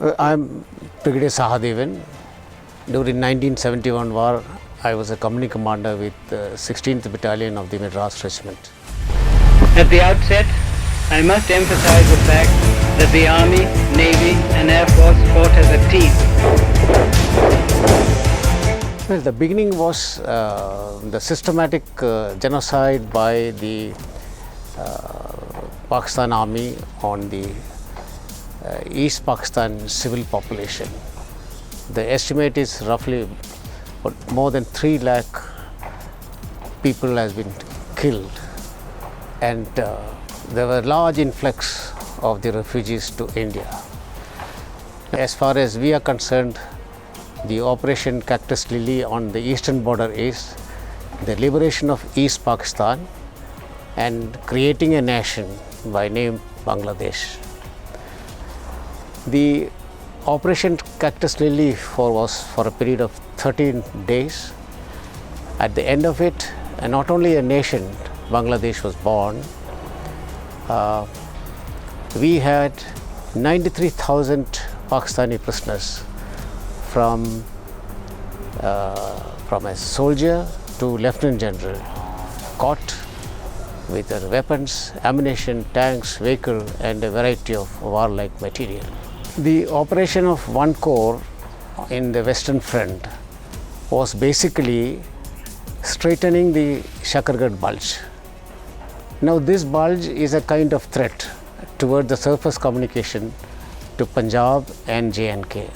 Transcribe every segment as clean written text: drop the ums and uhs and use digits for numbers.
I'm Brigadier Sahadevan. During 1971 war, I was a company commander with the 16th Battalion of the Madras Regiment. At the outset, I must emphasize the fact that the Army, Navy and Air Force fought as a team. Well, the beginning was the systematic genocide by the Pakistan Army on the East Pakistan civil population. The estimate is roughly more than 3 lakh people has been killed, and there were large influx of the refugees to India. As far as we are concerned, the Operation Cactus Lily on the eastern border is the liberation of East Pakistan and creating a nation by name Bangladesh. The Operation Cactus Lily was for a period of 13 days. At the end of it, not only a nation, Bangladesh was born. We had 93,000 Pakistani prisoners from a soldier to lieutenant general, caught with their weapons, ammunition, tanks, vehicle and a variety of warlike material. The operation of one corps in the Western Front was basically straightening the Shakargarh Bulge. Now this bulge is a kind of threat toward the surface communication to Punjab and J&K.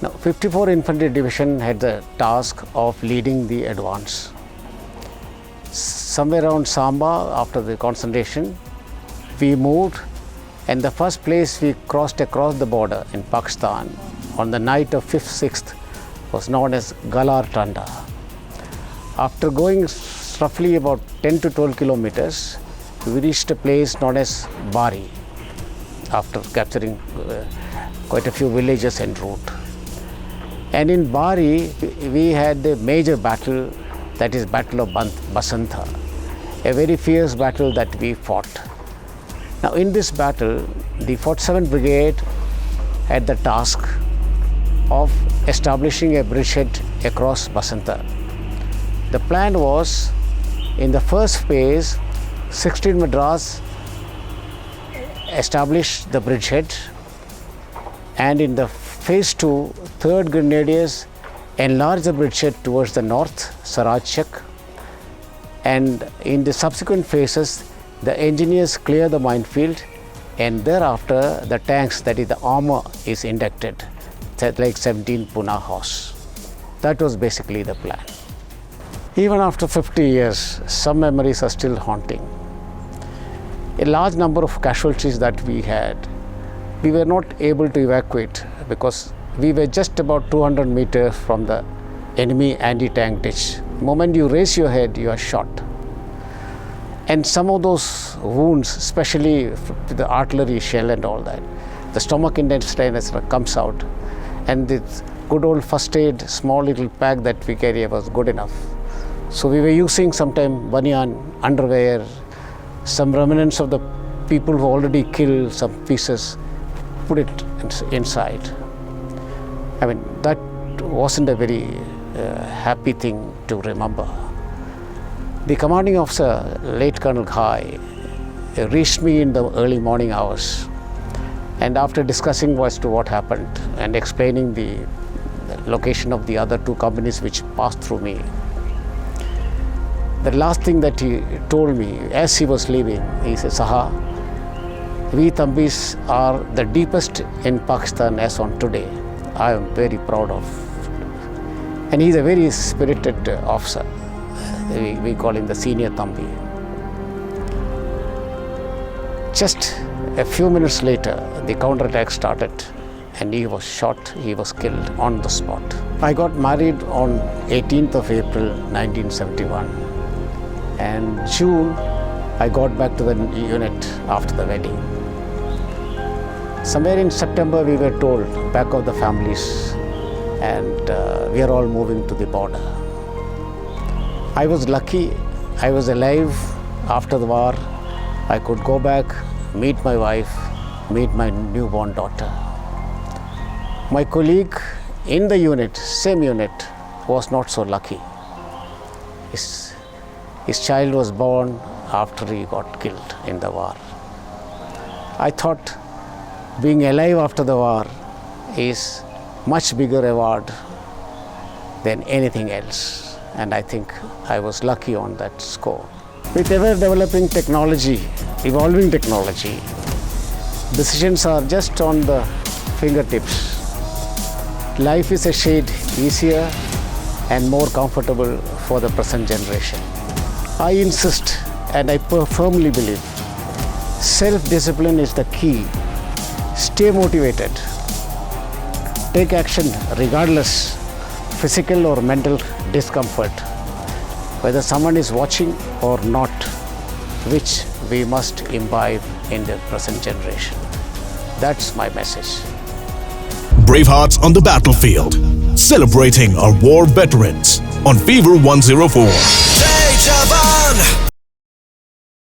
Now 54 Infantry Division had the task of leading the advance. Somewhere around Samba, after the concentration, we moved, and the first place we crossed across the border in Pakistan on the night of 5th, 6th was known as Galar Tanda. After going roughly about 10 to 12 kilometers, we reached a place known as Bari after capturing quite a few villages en route. And in Bari, we had the major battle, that is Battle of Basantha, a very fierce battle that we fought. Now in this battle, the 47th Brigade had the task of establishing a bridgehead across Basantha. The plan was, in the first phase, 16 Madras established the bridgehead, and in the phase 2, 3rd Grenadiers enlarged the bridgehead towards the north, Sarajchak, and in the subsequent phases, the engineers clear the minefield, and thereafter the tanks, that is the armor, is inducted, like 17 Pune Horse. That was basically the plan. Even after 50 years, some memories are still haunting. A large number of casualties that we had, we were not able to evacuate because we were just about 200 meters from the enemy anti-tank ditch. The moment you raise your head, you are shot. And some of those wounds, especially with the artillery shell and all that, the stomach intestine comes out, and this good old first aid, small little pack that we carry was good enough. So we were using sometime banyan, underwear, some remnants of the people who already killed, some pieces, put it inside. I mean, that wasn't a very happy thing to remember. The commanding officer, late Colonel Ghai, reached me in the early morning hours, and after discussing as to what happened and explaining the location of the other 2 companies which passed through me, the last thing that he told me as he was leaving, he said, "Saha, we Thambis are the deepest in Pakistan as on today. I am very proud of." And he is a very spirited officer. We call him the senior Thambi. Just a few minutes later, the counterattack started, and he was shot, he was killed on the spot. I got married on 18th of April 1971, and June I got back to the unit after the wedding. Somewhere in September we were told, pack of the families, and we are all moving to the border. I was lucky, I was alive after the war. I could go back, meet my wife, meet my newborn daughter. My colleague in the unit, same unit, was not so lucky. His child was born after he got killed in the war. I thought being alive after the war is much bigger award than anything else, and I think I was lucky on that score. With ever developing technology, evolving technology, decisions are just on the fingertips. Life is a shade easier and more comfortable for the present generation. I insist and I firmly believe self-discipline is the key. Stay motivated. Take action regardless physical or mental discomfort, whether someone is watching or not, which we must imbibe in the present generation. That's my message. Bravehearts on the battlefield, celebrating our war veterans on Fever 104.